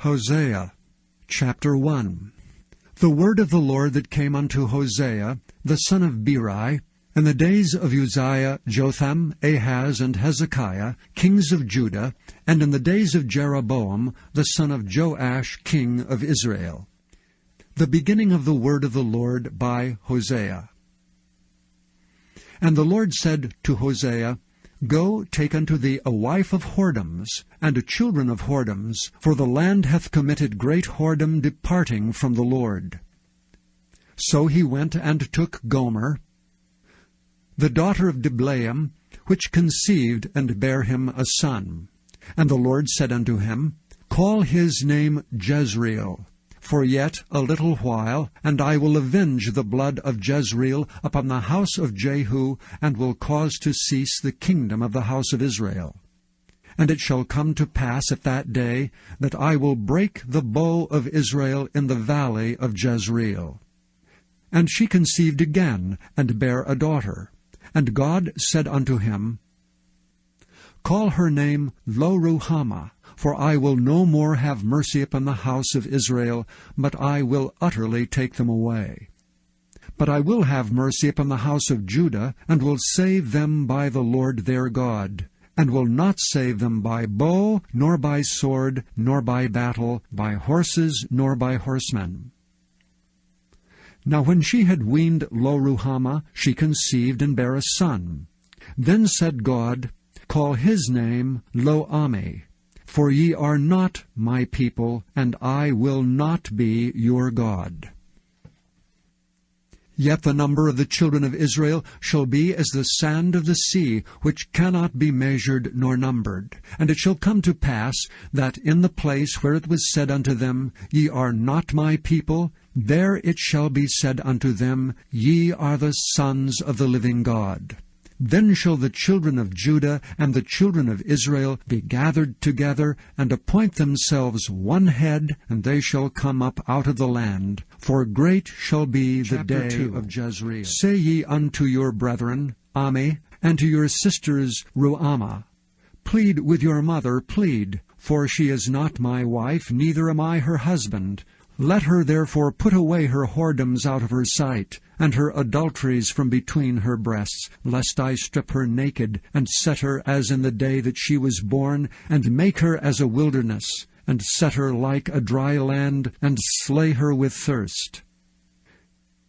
Hosea chapter 1. The word of the Lord that came unto Hosea, the son of Beeri, in the days of Uzziah, Jotham, Ahaz, and Hezekiah, kings of Judah, and in the days of Jeroboam, the son of Joash, king of Israel. The beginning of the word of the Lord by Hosea. And the Lord said to Hosea, Go, take unto thee a wife of whoredoms, and children of whoredoms, for the land hath committed great whoredom, departing from the Lord. So he went and took Gomer, the daughter of Diblaim, which conceived and bare him a son. And the Lord said unto him, Call his name Jezreel, for yet a little while, and I will avenge the blood of Jezreel upon the house of Jehu, and will cause to cease the kingdom of the house of Israel. And it shall come to pass at that day, that I will break the bow of Israel in the valley of Jezreel. And she conceived again, and bare a daughter. And God said unto him, Call her name Lo-ruhamah, for I will no more have mercy upon the house of Israel, but I will utterly take them away. But I will have mercy upon the house of Judah, and will save them by the Lord their God, and will not save them by bow, nor by sword, nor by battle, by horses, nor by horsemen. Now when she had weaned Lo-ruhamah, she conceived and bare a son. Then said God, Call his name Lo-ammi, for ye are not my people, and I will not be your God. Yet the number of the children of Israel shall be as the sand of the sea, which cannot be measured nor numbered. And it shall come to pass, that in the place where it was said unto them, Ye are not my people, there it shall be said unto them, Ye are the sons of the living God. Then shall the children of Judah and the children of Israel be gathered together, and appoint themselves one head, and they shall come up out of the land. For great shall be the day of Jezreel. Say ye unto your brethren, Ammi, and to your sisters, Ruhamah, Plead with your mother, plead, for she is not my wife, neither am I her husband. Let her therefore put away her whoredoms out of her sight, and her adulteries from between her breasts, lest I strip her naked, and set her as in the day that she was born, and make her as a wilderness, and set her like a dry land, and slay her with thirst.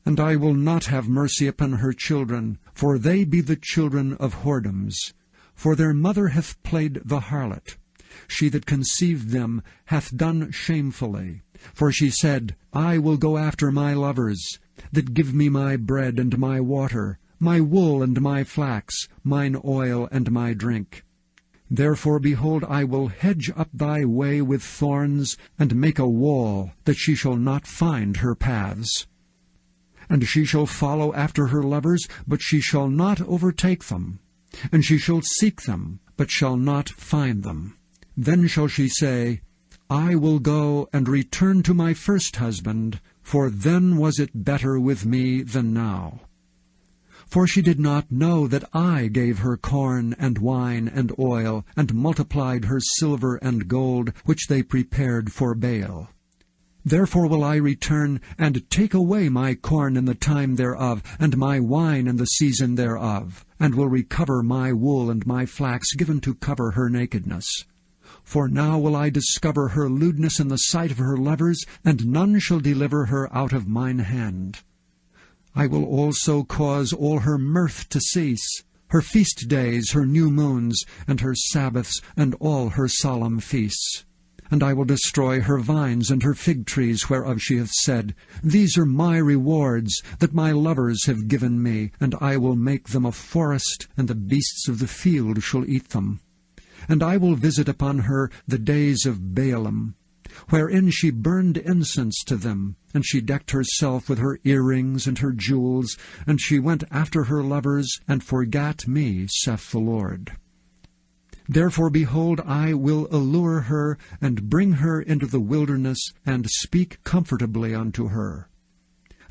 And I will not have mercy upon her children, for they be the children of whoredoms. For their mother hath played the harlot. She that conceived them hath done shamefully. For she said, I will go after my lovers, that give me my bread and my water, my wool and my flax, mine oil and my drink. Therefore, behold, I will hedge up thy way with thorns, and make a wall, that she shall not find her paths. And she shall follow after her lovers, but she shall not overtake them. And she shall seek them, but shall not find them. Then shall she say, I will go and return to my first husband, for then was it better with me than now. For she did not know that I gave her corn and wine and oil, and multiplied her silver and gold, which they prepared for Baal. Therefore will I return, and take away my corn in the time thereof, and my wine in the season thereof, and will recover my wool and my flax given to cover her nakedness. For now will I discover her lewdness in the sight of her lovers, and none shall deliver her out of mine hand. I will also cause all her mirth to cease, her feast days, her new moons, and her Sabbaths, and all her solemn feasts. And I will destroy her vines and her fig trees, whereof she hath said, These are my rewards, that my lovers have given me, and I will make them a forest, and the beasts of the field shall eat them. And I will visit upon her the days of Baalim, wherein she burned incense to them, and she decked herself with her earrings and her jewels, and she went after her lovers, and forgat me, saith the Lord. Therefore, behold, I will allure her, and bring her into the wilderness, and speak comfortably unto her.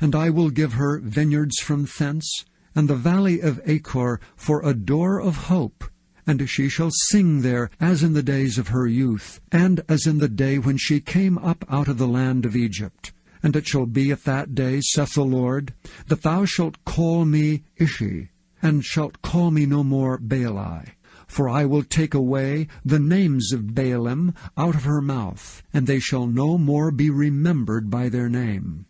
And I will give her vineyards from thence, and the valley of Achor for a door of hope, and she shall sing there as in the days of her youth, and as in the day when she came up out of the land of Egypt. And it shall be at that day, saith the Lord, that thou shalt call me Ishi, and shalt call me no more Baali. For I will take away the names of Baalim out of her mouth, and they shall no more be remembered by their name.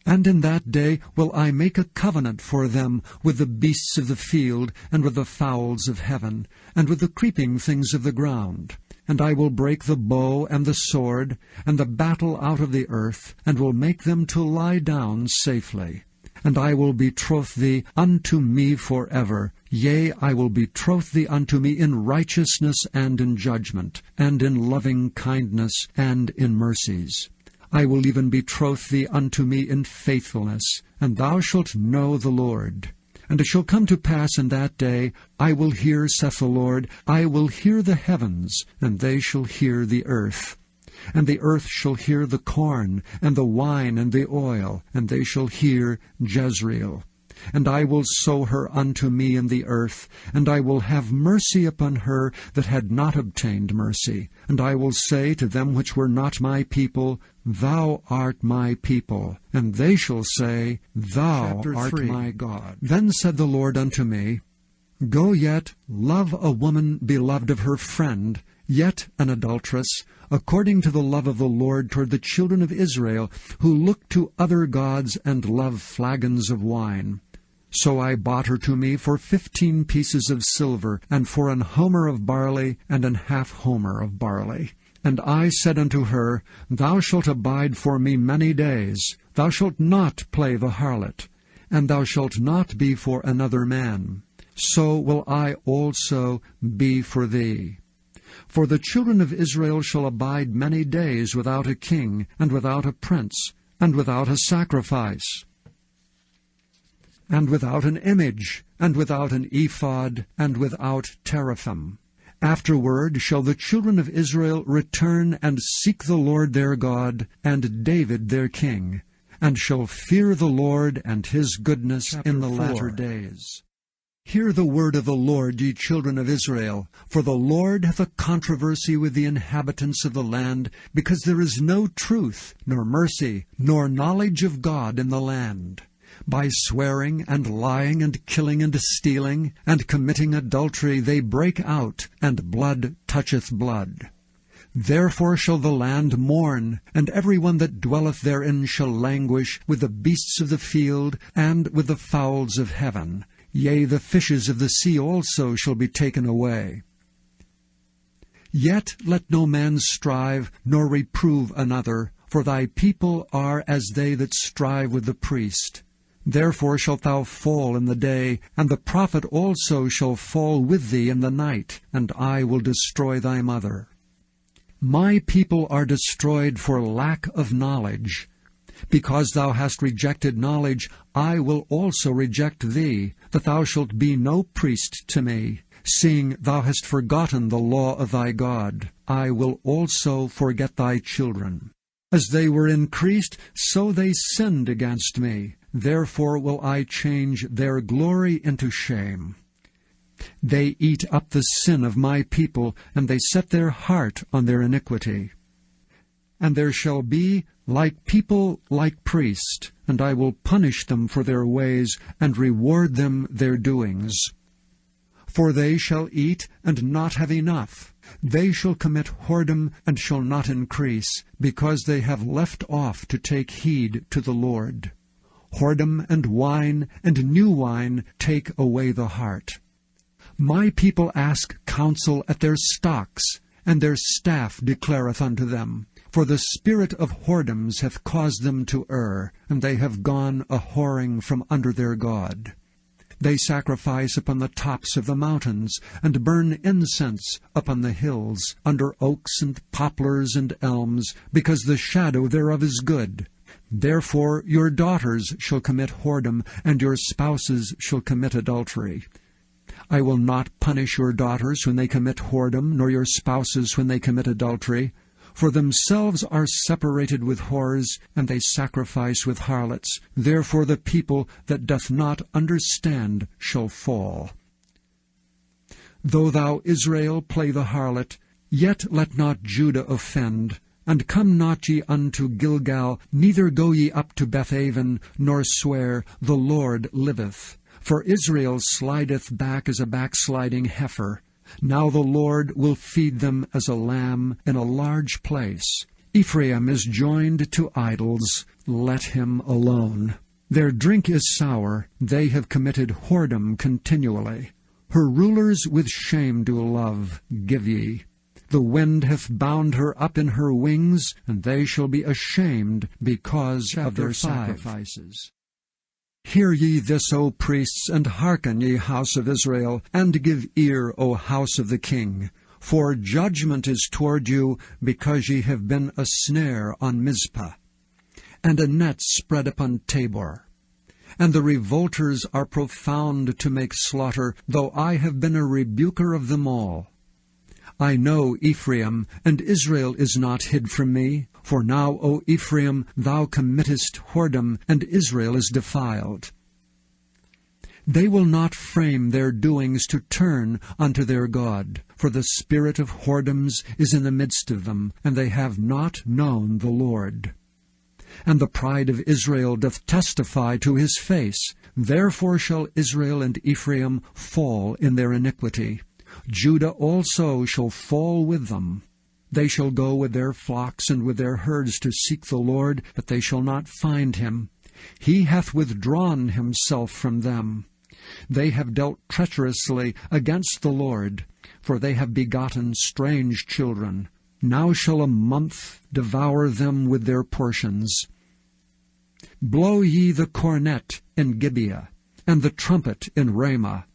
And in that day will I make a covenant for them with the beasts of the field, and with the fowls of heaven, and with the creeping things of the ground. And I will break the bow and the sword, and the battle out of the earth, and will make them to lie down safely. And I will betroth thee unto me forever. Yea, I will betroth thee unto me in righteousness and in judgment, and in loving kindness and in mercies. I will even betroth thee unto me in faithfulness, and thou shalt know the Lord. And it shall come to pass in that day, I will hear, saith the Lord, I will hear the heavens, and they shall hear the earth. And the earth shall hear the corn, and the wine, and the oil, and they shall hear Jezreel. And I will sow her unto me in the earth, and I will have mercy upon her that had not obtained mercy. And I will say to them which were not my people, Thou art my people. And they shall say, Thou art my God. Then said the Lord unto me, Go yet, love a woman beloved of her friend, yet an adulteress, according to the love of the Lord toward the children of Israel, who look to other gods and love flagons of wine. So I bought her to me for 15 pieces of silver, and for an homer of barley, and an half homer of barley. And I said unto her, Thou shalt abide for me many days. Thou shalt not play the harlot, and thou shalt not be for another man. So will I also be for thee. For the children of Israel shall abide many days without a king, and without a prince, and without a sacrifice, and without an image, and without an ephod, and without teraphim. Afterward shall the children of Israel return and seek the Lord their God, and David their king, and shall fear the Lord and his goodness in the latter days. Hear the word of the Lord, ye children of Israel. For the Lord hath a controversy with the inhabitants of the land, because there is no truth, nor mercy, nor knowledge of God in the land. By swearing, and lying, and killing, and stealing, and committing adultery, they break out, and blood toucheth blood. Therefore shall the land mourn, and every one that dwelleth therein shall languish with the beasts of the field, and with the fowls of heaven. Yea, the fishes of the sea also shall be taken away. Yet let no man strive, nor reprove another, for thy people are as they that strive with the priest. Therefore shalt thou fall in the day, and the prophet also shall fall with thee in the night, and I will destroy thy mother. My people are destroyed for lack of knowledge. Because thou hast rejected knowledge, I will also reject thee, that thou shalt be no priest to me. Seeing thou hast forgotten the law of thy God, I will also forget thy children. As they were increased, so they sinned against me. Therefore will I change their glory into shame. They eat up the sin of my people, and they set their heart on their iniquity. And there shall be like people like priests, and I will punish them for their ways, and reward them their doings. For they shall eat, and not have enough. They shall commit whoredom, and shall not increase, because they have left off to take heed to the Lord. Whoredom and wine and new wine take away the heart. My people ask counsel at their stocks, and their staff declareth unto them. For the spirit of whoredoms hath caused them to err, and they have gone a-whoring from under their God. They sacrifice upon the tops of the mountains, and burn incense upon the hills, under oaks and poplars and elms, because the shadow thereof is good. Therefore your daughters shall commit whoredom, and your spouses shall commit adultery. I will not punish your daughters when they commit whoredom, nor your spouses when they commit adultery. For themselves are separated with whores, and they sacrifice with harlots. Therefore the people that doth not understand shall fall. Though thou, Israel, play the harlot, yet let not Judah offend. And come not ye unto Gilgal, neither go ye up to Bethaven, nor swear, The Lord liveth. For Israel slideth back as a backsliding heifer. Now the Lord will feed them as a lamb in a large place. Ephraim is joined to idols, let him alone. Their drink is sour, they have committed whoredom continually. Her rulers with shame do love, give ye. The wind hath bound her up in her wings, and they shall be ashamed because of their sacrifices. Hear ye this, O priests, and hearken, ye house of Israel, and give ear, O house of the king. For judgment is toward you, because ye have been a snare on Mizpah, and a net spread upon Tabor. And the revolters are profound to make slaughter, though I have been a rebuker of them all. I know Ephraim, and Israel is not hid from me. For now, O Ephraim, thou committest whoredom, and Israel is defiled. They will not frame their doings to turn unto their God, for the spirit of whoredoms is in the midst of them, and they have not known the Lord. And the pride of Israel doth testify to his face. Therefore shall Israel and Ephraim fall in their iniquity. Judah also shall fall with them. They shall go with their flocks and with their herds to seek the Lord, but they shall not find him. He hath withdrawn himself from them. They have dealt treacherously against the Lord, for they have begotten strange children. Now shall a month devour them with their portions. Blow ye the cornet in Gibeah, and the trumpet in Ramah.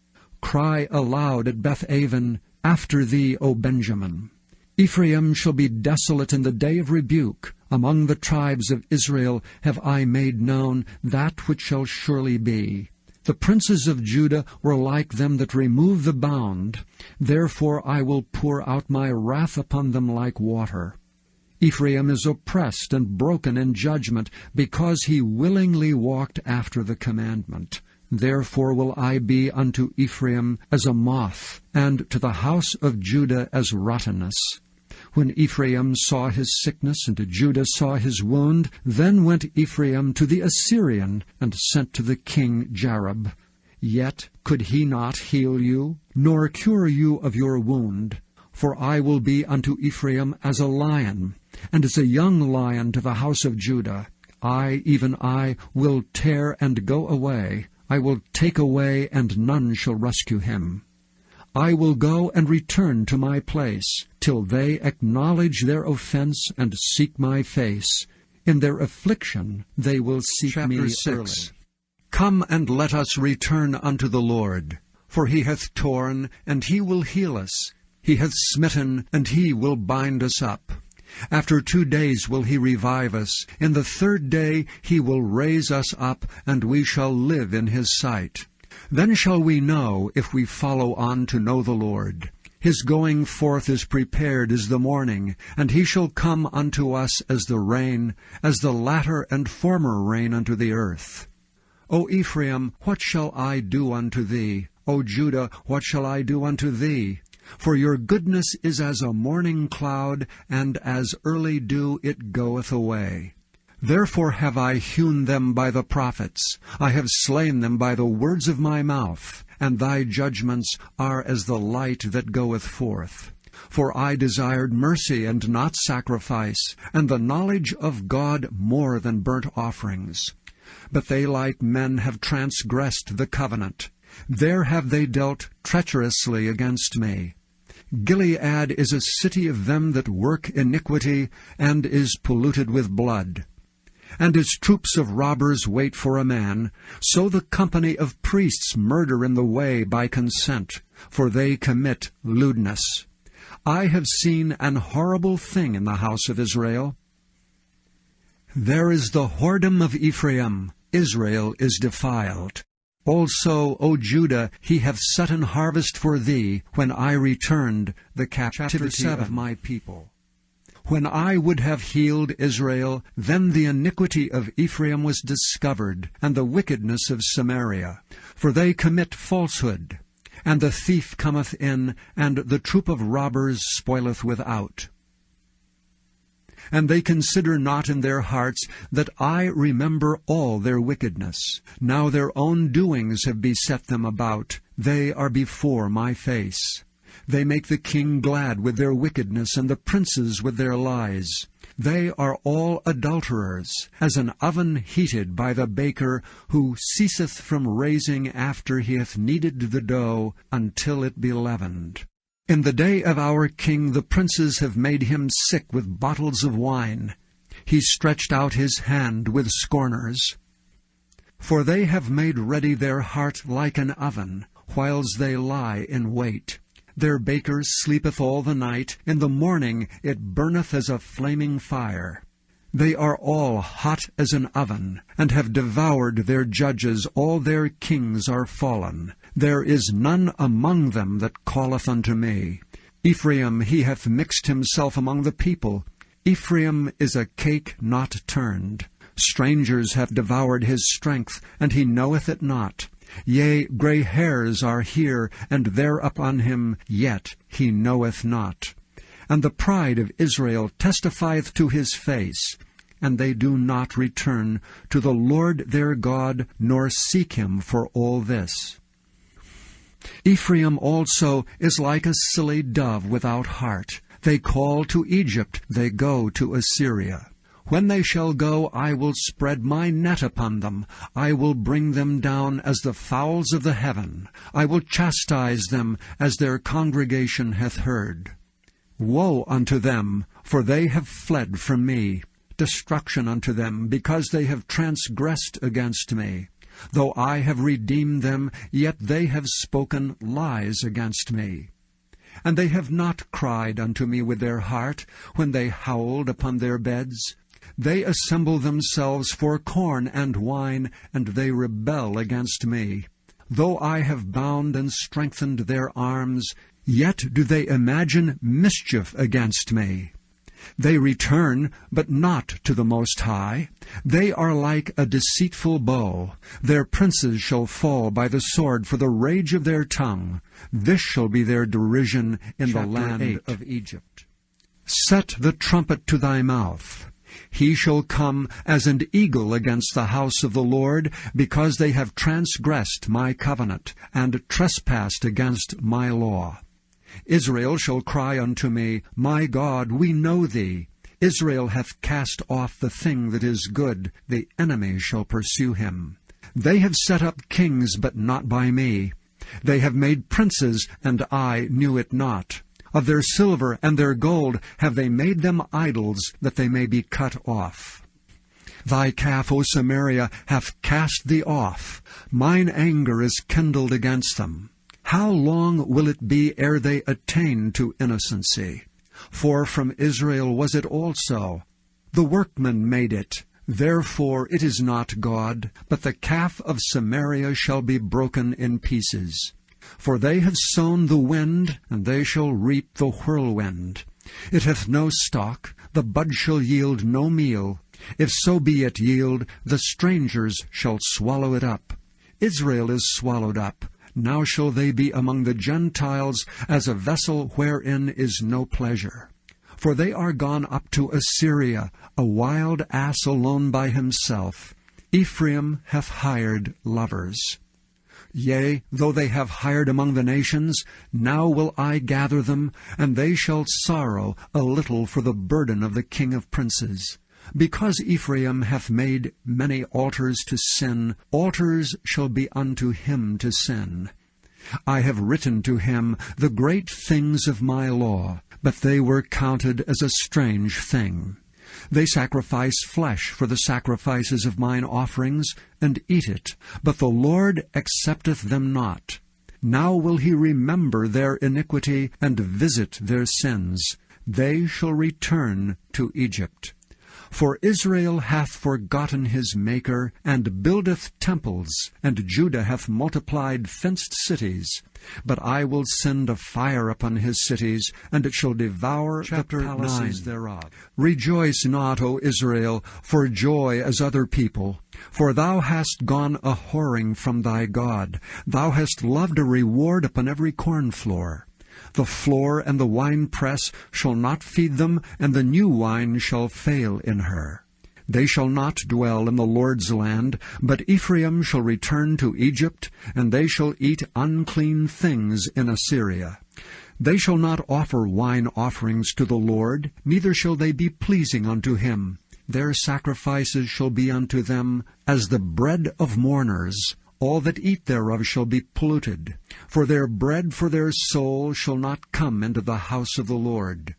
Cry aloud at Bethaven, after thee, O Benjamin. Ephraim shall be desolate in the day of rebuke. Among the tribes of Israel have I made known that which shall surely be. The princes of Judah were like them that remove the bound. Therefore I will pour out my wrath upon them like water. Ephraim is oppressed and broken in judgment, because he willingly walked after the commandment. Therefore will I be unto Ephraim as a moth, and to the house of Judah as rottenness. When Ephraim saw his sickness, and Judah saw his wound, then went Ephraim to the Assyrian, and sent to the king Jareb. Yet could he not heal you, nor cure you of your wound. For I will be unto Ephraim as a lion, and as a young lion to the house of Judah. I, even I, will tear and go away. I will take away, and none shall rescue him. I will go and return to my place, till they acknowledge their offense and seek my face. In their affliction they will seek me early. Come and let us return unto the Lord. For he hath torn, and he will heal us. He hath smitten, and he will bind us up. After 2 days will he revive us. In the 3rd day he will raise us up, and we shall live in his sight. Then shall we know, if we follow on to know the Lord. His going forth is prepared as the morning, and he shall come unto us as the rain, as the latter and former rain unto the earth. O Ephraim, what shall I do unto thee? O Judah, what shall I do unto thee? For your goodness is as a morning cloud, and as early dew it goeth away. Therefore have I hewn them by the prophets. I have slain them by the words of my mouth. And thy judgments are as the light that goeth forth. For I desired mercy and not sacrifice, and the knowledge of God more than burnt offerings. But they like men have transgressed the covenant. There have they dealt treacherously against me. Gilead is a city of them that work iniquity, and is polluted with blood. And as troops of robbers wait for a man, so the company of priests murder in the way by consent, for they commit lewdness. I have seen an horrible thing in the house of Israel. There is the whoredom of Ephraim, Israel is defiled. Also, O Judah, he hath set an harvest for thee, when I returned the captivity of my people. When I would have healed Israel, then the iniquity of Ephraim was discovered, and the wickedness of Samaria. For they commit falsehood, And the thief cometh in, and the troop of robbers spoileth without. And they consider not in their hearts that I remember all their wickedness. Now their own doings have beset them about. They are before my face. They make the king glad with their wickedness, and the princes with their lies. They are all adulterers, as an oven heated by the baker, who ceaseth from raising after he hath kneaded the dough, until it be leavened. In the day of our king the princes have made him sick with bottles of wine. He stretched out his hand with scorners. For they have made ready their heart like an oven, whiles they lie in wait. Their baker sleepeth all the night, in the morning it burneth as a flaming fire. They are all hot as an oven, and have devoured their judges, all their kings are fallen. There is none among them that calleth unto me. Ephraim, he hath mixed himself among the people. Ephraim is a cake not turned. Strangers have devoured his strength, and he knoweth it not. Yea, grey hairs are here, and there upon him, yet he knoweth not. And the pride of Israel testifieth to his face, and they do not return to the Lord their God, nor seek him for all this. Ephraim also is like a silly dove without heart. They call to Egypt, they go to Assyria. When they shall go, I will spread my net upon them. I will bring them down as the fowls of the heaven. I will chastise them as their congregation hath heard. Woe unto them, for they have fled from me. Destruction unto them, because they have transgressed against me. Though I have redeemed them, yet they have spoken lies against me. And they have not cried unto me with their heart, when they howled upon their beds. They assemble themselves for corn and wine, and they rebel against me. Though I have bound and strengthened their arms, yet do they imagine mischief against me. They return, but not to the Most High. They are like a deceitful bow. Their princes shall fall by the sword for the rage of their tongue. This shall be their derision in the land of Egypt. Set the trumpet to thy mouth. He shall come as an eagle against the house of the Lord, because they have transgressed my covenant, and trespassed against my law. Israel shall cry unto me, My God, we know thee. Israel hath cast off the thing that is good, the enemy shall pursue him. They have set up kings, but not by me. They have made princes, and I knew it not. Of their silver and their gold have they made them idols, that they may be cut off. Thy calf, O Samaria, hath cast thee off. Mine anger is kindled against them. How long will it be ere they attain to innocency? For from Israel was it also. The workman made it. Therefore it is not God, but the calf of Samaria shall be broken in pieces. For they have sown the wind, and they shall reap the whirlwind. It hath no stalk, the bud shall yield no meal. If so be it yield, the strangers shall swallow it up. Israel is swallowed up. Now shall they be among the Gentiles as a vessel wherein is no pleasure. For they are gone up to Assyria, a wild ass alone by himself. Ephraim hath hired lovers. Yea, though they have hired among the nations, now will I gather them, and they shall sorrow a little for the burden of the king of princes. Because Ephraim hath made many altars to sin, altars shall be unto him to sin. I have written to him the great things of my law, but they were counted as a strange thing. They sacrifice flesh for the sacrifices of mine offerings, and eat it, but the Lord accepteth them not. Now will he remember their iniquity, and visit their sins. They shall return to Egypt. For Israel hath forgotten his Maker, and buildeth temples, and Judah hath multiplied fenced cities. But I will send a fire upon his cities, and it shall devour the palaces thereof. Rejoice not, O Israel, for joy as other people. For thou hast gone a whoring from thy God. Thou hast loved a reward upon every corn floor. The floor and the winepress shall not feed them, and the new wine shall fail in her. They shall not dwell in the Lord's land, but Ephraim shall return to Egypt, and they shall eat unclean things in Assyria. They shall not offer wine offerings to the Lord, neither shall they be pleasing unto him. Their sacrifices shall be unto them as the bread of mourners. All that eat thereof shall be polluted, for their bread for their soul shall not come into the house of the Lord.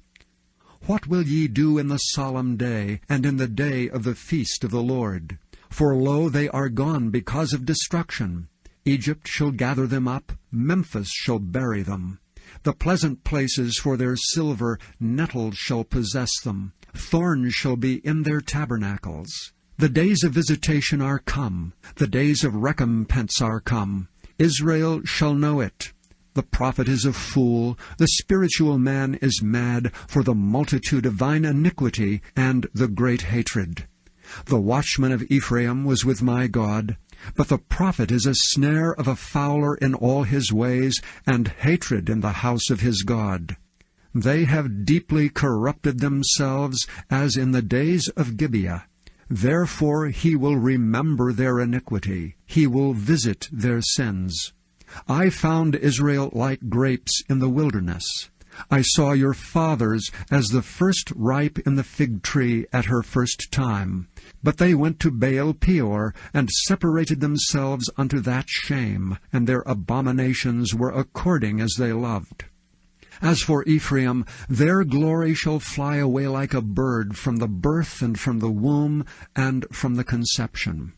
What will ye do in the solemn day, and in the day of the feast of the Lord? For lo, they are gone because of destruction. Egypt shall gather them up, Memphis shall bury them. The pleasant places for their silver, nettles shall possess them. Thorns shall be in their tabernacles. The days of visitation are come, the days of recompense are come. Israel shall know it. The prophet is a fool, the spiritual man is mad, for the multitude of thine iniquity and the great hatred. The watchman of Ephraim was with my God, but the prophet is a snare of a fowler in all his ways, and hatred in the house of his God. They have deeply corrupted themselves, as in the days of Gibeah. Therefore he will remember their iniquity. He will visit their sins. I found Israel like grapes in the wilderness. I saw your fathers as the first ripe in the fig tree at her first time. But they went to Baal Peor, and separated themselves unto that shame, and their abominations were according as they loved. As for Ephraim, their glory shall fly away like a bird from the birth and from the womb and from the conception.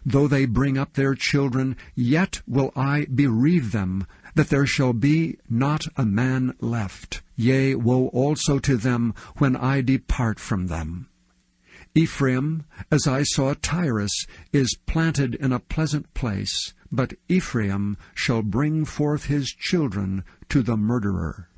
Though they bring up their children, yet will I bereave them, that there shall be not a man left. Yea, woe also to them when I depart from them. Ephraim, as I saw Tyrus, is planted in a pleasant place, but Ephraim shall bring forth his children to the murderer.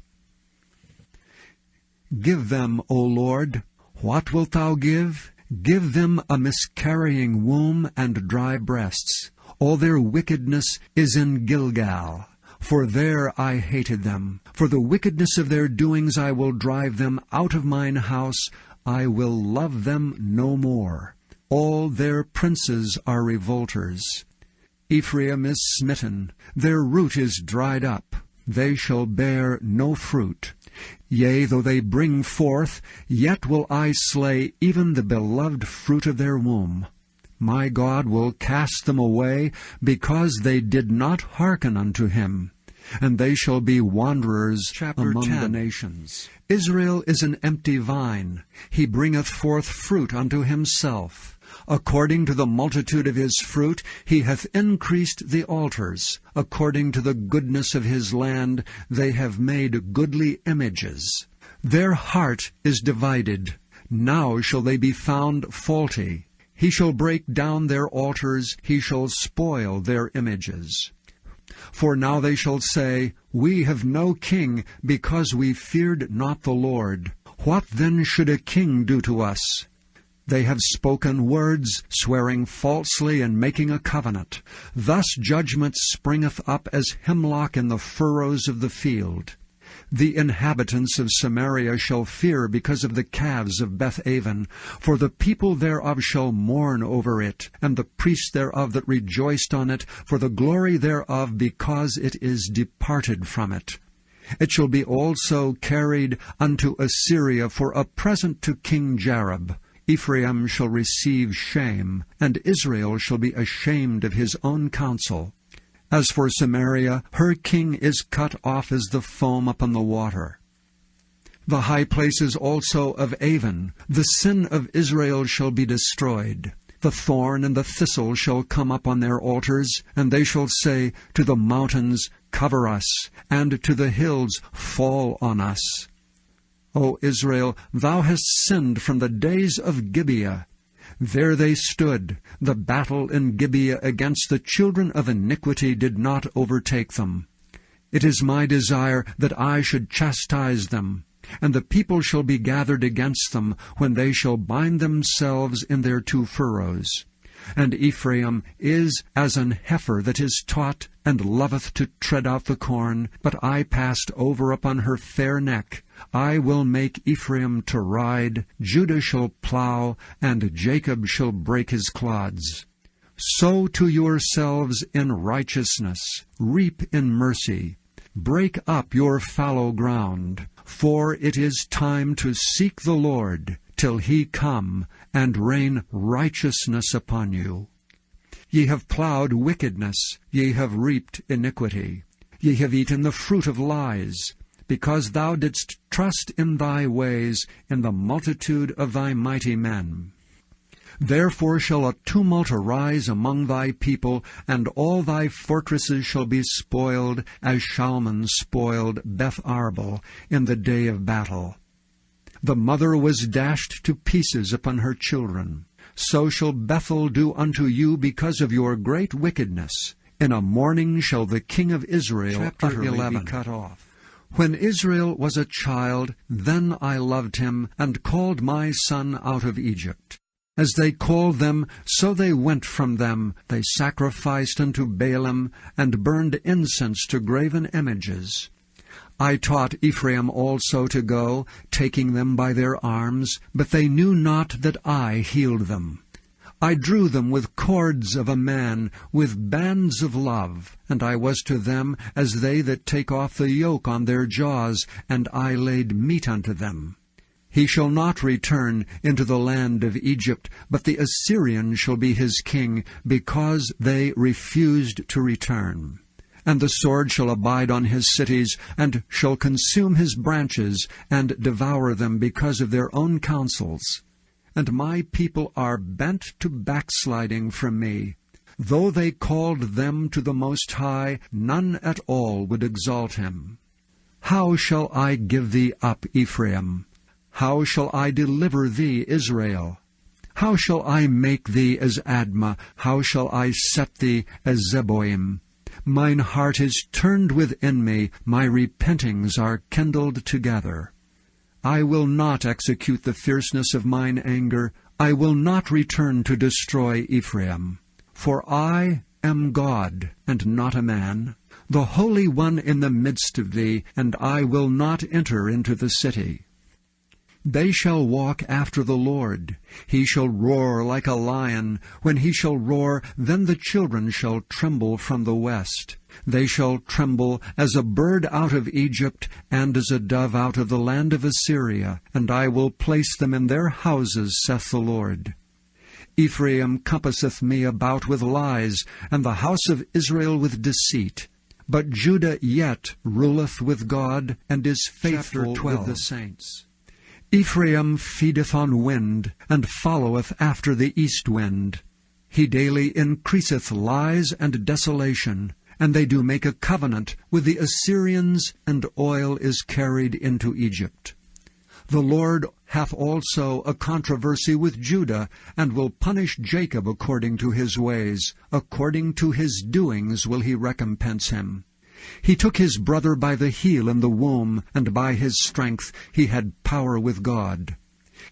Give them, O Lord. What wilt thou give? Give them a miscarrying womb and dry breasts. All their wickedness is in Gilgal. For there I hated them. For the wickedness of their doings I will drive them out of mine house. I will love them no more. All their princes are revolters. Ephraim is smitten. Their root is dried up. They shall bear no fruit. Yea, though they bring forth, yet will I slay even the beloved fruit of their womb. My God will cast them away, because they did not hearken unto him. And they shall be wanderers among the nations. Israel is an empty vine. He bringeth forth fruit unto himself. According to the multitude of his fruit he hath increased the altars. According to the goodness of his land they have made goodly images. Their heart is divided. Now shall they be found faulty. He shall break down their altars. He shall spoil their images. For now they shall say, We have no king, because we feared not the Lord. What then should a king do to us? They have spoken words, swearing falsely and making a covenant. Thus judgment springeth up as hemlock in the furrows of the field. The inhabitants of Samaria shall fear because of the calves of Beth-aven, for the people thereof shall mourn over it, and the priests thereof that rejoiced on it, for the glory thereof, because it is departed from it. It shall be also carried unto Assyria for a present to King Jareb. Ephraim shall receive shame, and Israel shall be ashamed of his own counsel. As for Samaria, her king is cut off as the foam upon the water. The high places also of Avon, the sin of Israel shall be destroyed. The thorn and the thistle shall come up on their altars, and they shall say to the mountains, Cover us, and to the hills, Fall on us. O Israel, thou hast sinned from the days of Gibeah. There they stood. The battle in Gibeah against the children of iniquity did not overtake them. It is my desire that I should chastise them, and the people shall be gathered against them when they shall bind themselves in their two furrows. And Ephraim is as an heifer that is taught, and loveth to tread out the corn. But I passed over upon her fair neck. I will make Ephraim to ride, Judah shall plow, and Jacob shall break his clods. Sow to yourselves in righteousness, reap in mercy. Break up your fallow ground, for it is time to seek the Lord, till he come, and rain righteousness upon you. Ye have plowed wickedness, ye have reaped iniquity. Ye have eaten the fruit of lies, because thou didst trust in thy ways, in the multitude of thy mighty men. Therefore shall a tumult arise among thy people, and all thy fortresses shall be spoiled, as Shalman spoiled Beth Arbel in the day of battle. The mother was dashed to pieces upon her children. So shall Bethel do unto you because of your great wickedness. In a morning shall the king of Israel utterly be cut off. When Israel was a child, then I loved him, and called my son out of Egypt. As they called them, so they went from them. They sacrificed unto Baalim, and burned incense to graven images. I taught Ephraim also to go, taking them by their arms, but they knew not that I healed them. I drew them with cords of a man, with bands of love, and I was to them as they that take off the yoke on their jaws, and I laid meat unto them. He shall not return into the land of Egypt, but the Assyrian shall be his king, because they refused to return. And the sword shall abide on his cities, and shall consume his branches, and devour them because of their own counsels. And my people are bent to backsliding from me. Though they called them to the Most High, none at all would exalt him. How shall I give thee up, Ephraim? How shall I deliver thee, Israel? How shall I make thee as Admah? How shall I set thee as Zeboim? Mine heart is turned within me, my repentings are kindled together. I will not execute the fierceness of mine anger. I will not return to destroy Ephraim. For I am God, and not a man, the Holy One in the midst of thee, and I will not enter into the city. They shall walk after the Lord. He shall roar like a lion. When he shall roar, then the children shall tremble from the west. They shall tremble as a bird out of Egypt, and as a dove out of the land of Assyria. And I will place them in their houses, saith the Lord. Ephraim compasseth me about with lies, and the house of Israel with deceit. But Judah yet ruleth with God, and is faithful with the saints. Ephraim feedeth on wind, and followeth after the east wind. He daily increaseth lies and desolation, and they do make a covenant with the Assyrians, and oil is carried into Egypt. The Lord hath also a controversy with Judah, and will punish Jacob according to his ways. According to his doings will he recompense him. He took his brother by the heel in the womb, and by his strength he had power with God.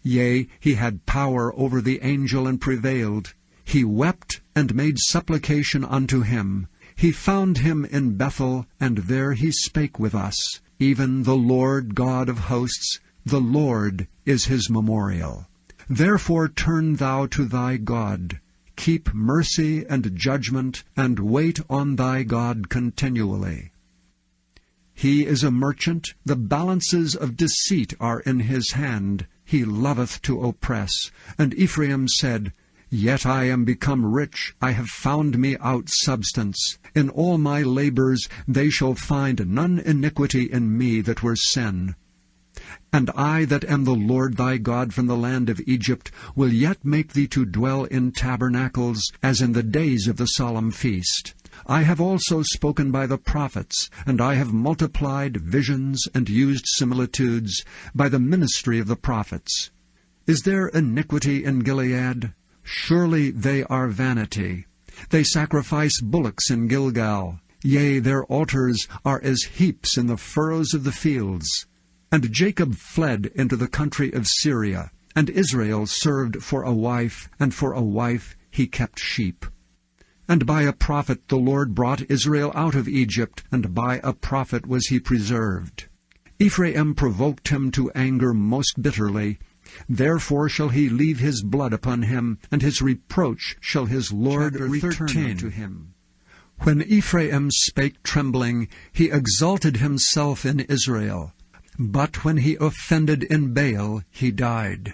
Yea, he had power over the angel, and prevailed. He wept, and made supplication unto him. He found him in Bethel, and there he spake with us. Even the Lord God of hosts, the Lord is his memorial. Therefore turn thou to thy God. Keep mercy and judgment, and wait on thy God continually. He is a merchant, the balances of deceit are in his hand. He loveth to oppress. And Ephraim said, Yet I am become rich, I have found me out substance. In all my labors they shall find none iniquity in me that were sin. And I that am the Lord thy God from the land of Egypt will yet make thee to dwell in tabernacles, as in the days of the solemn feast. I have also spoken by the prophets, and I have multiplied visions and used similitudes by the ministry of the prophets. Is there iniquity in Gilead? Surely they are vanity. They sacrifice bullocks in Gilgal. Yea, their altars are as heaps in the furrows of the fields. And Jacob fled into the country of Syria, and Israel served for a wife, and for a wife he kept sheep. And by a prophet the Lord brought Israel out of Egypt, and by a prophet was he preserved. Ephraim provoked him to anger most bitterly. Therefore shall he leave his blood upon him, and his reproach shall his Lord return unto him. When Ephraim spake trembling, he exalted himself in Israel. But when he offended in Baal, he died.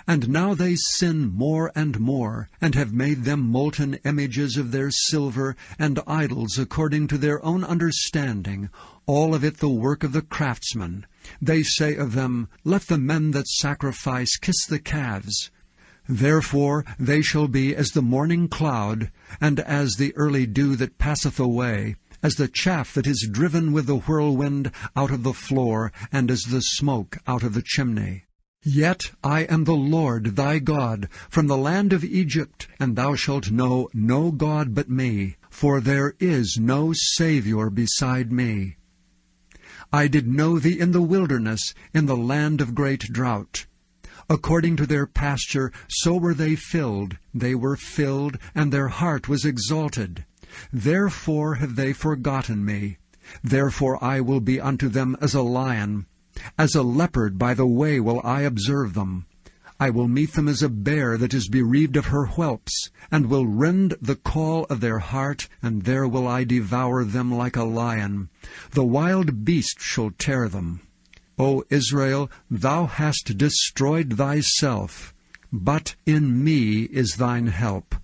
And now they sin more and more, and have made them molten images of their silver, and idols according to their own understanding, all of it the work of the craftsman. They say of them, Let the men that sacrifice kiss the calves. Therefore they shall be as the morning cloud, and as the early dew that passeth away, as the chaff that is driven with the whirlwind out of the floor, and as the smoke out of the chimney. Yet I am the Lord thy God, from the land of Egypt, and thou shalt know no God but me, for there is no Saviour beside me. I did know thee in the wilderness, in the land of great drought. According to their pasture, so were they filled, and their heart was exalted. Therefore have they forgotten me. Therefore I will be unto them as a lion. As a leopard by the way will I observe them. I will meet them as a bear that is bereaved of her whelps, and will rend the call of their heart, and there will I devour them like a lion. The wild beast shall tear them. O Israel, thou hast destroyed thyself, but in me is thine help.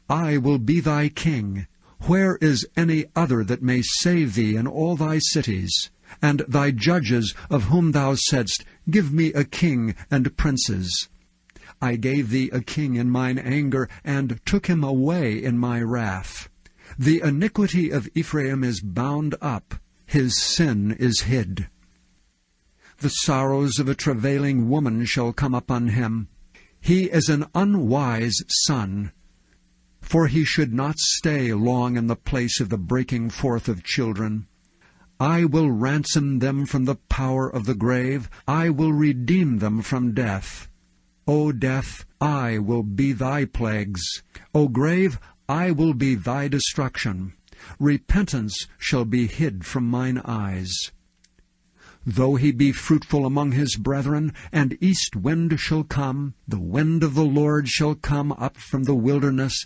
I will be thy king. Where is any other that may save thee in all thy cities? And thy judges, of whom thou saidst, Give me a king and princes. I gave thee a king in mine anger, and took him away in my wrath. The iniquity of Ephraim is bound up, his sin is hid. The sorrows of a travailing woman shall come upon him. He is an unwise son, for he should not stay long in the place of the breaking forth of children. I will ransom them from the power of the grave. I will redeem them from death. O death, I will be thy plagues. O grave, I will be thy destruction. Repentance shall be hid from mine eyes. Though he be fruitful among his brethren, and east wind shall come, the wind of the Lord shall come up from the wilderness,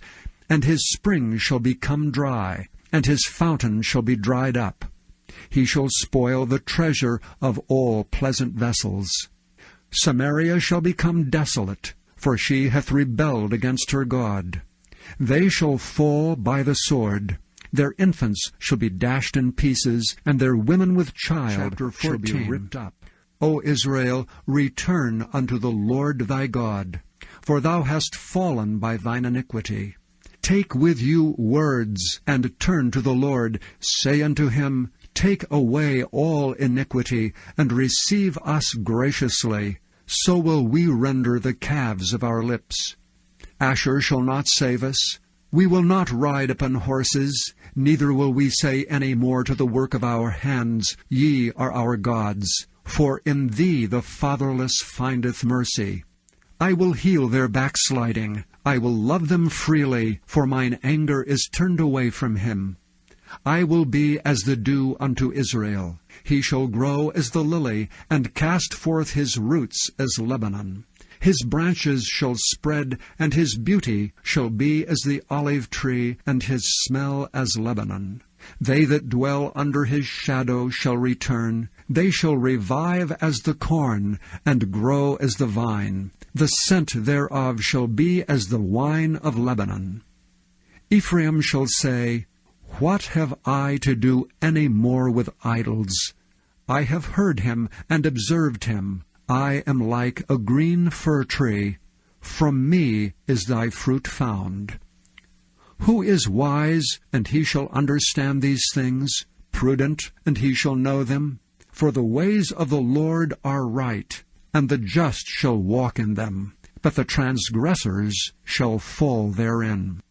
and his spring shall become dry, and his fountain shall be dried up. He shall spoil the treasure of all pleasant vessels. Samaria shall become desolate, for she hath rebelled against her God. They shall fall by the sword. Their infants shall be dashed in pieces, and their women with child shall be ripped up. O Israel, return unto the Lord thy God, for thou hast fallen by thine iniquity. Take with you words, and turn to the Lord. Say unto him, Take away all iniquity, and receive us graciously. So will we render the calves of our lips. Asher shall not save us. We will not ride upon horses, neither will we say any more to the work of our hands, Ye are our gods. For in thee the fatherless findeth mercy. I will heal their backsliding. I will love them freely, for mine anger is turned away from him. I will be as the dew unto Israel. He shall grow as the lily, and cast forth his roots as Lebanon. His branches shall spread, and his beauty shall be as the olive tree, and his smell as Lebanon. They that dwell under his shadow shall return. They shall revive as the corn, and grow as the vine. The scent thereof shall be as the wine of Lebanon. Ephraim shall say, What have I to do any more with idols? I have heard him and observed him. I am like a green fir tree. From me is thy fruit found. Who is wise, and he shall understand these things? Prudent, and he shall know them? For the ways of the Lord are right, and the just shall walk in them, but the transgressors shall fall therein.